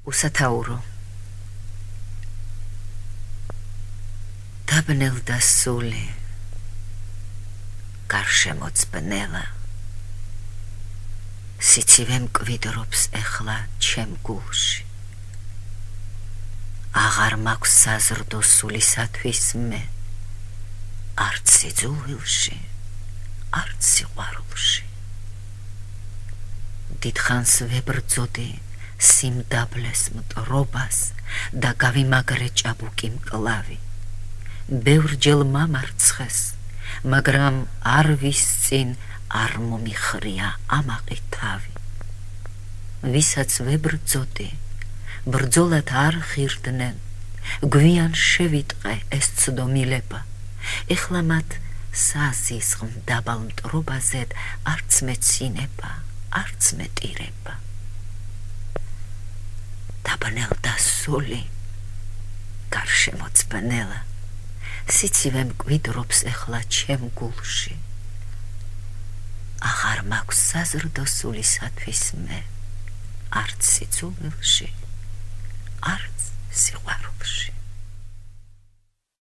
უსათაურო დაბნელდა სული გარშემოწბნელა სიცივე მკვიდრობს ეხლა ჩემ გულში აღარ მაქვს საზრდო სულისათვის მე არც სიძულვილში არც სიყვარულში დიდხანს ვებრძოდი სიმდაბლეს მტრობას და გავიმაგრე ჭაბუკი მკლავი ბევრჯერ მამარცხეს მაგრამ არ ვისწინ არ მომიხრია ამაყი თავი ვისაც ვებრძოდი ბრძოლად არ ხირდნენ გვიან შევიტყე ეს ცდომილება ეხლა მათ საზისხმ დაბალ მტრობაზედ არც მეცინება არც მეტირება დაბნელდა სული გარშემოწბნელა სიცივე მკვიდრობს ეხლა ჩემ გულში აღარ მაქვს საზრდო სულისათვის მე არც სიძულვილში არც სიყვარულში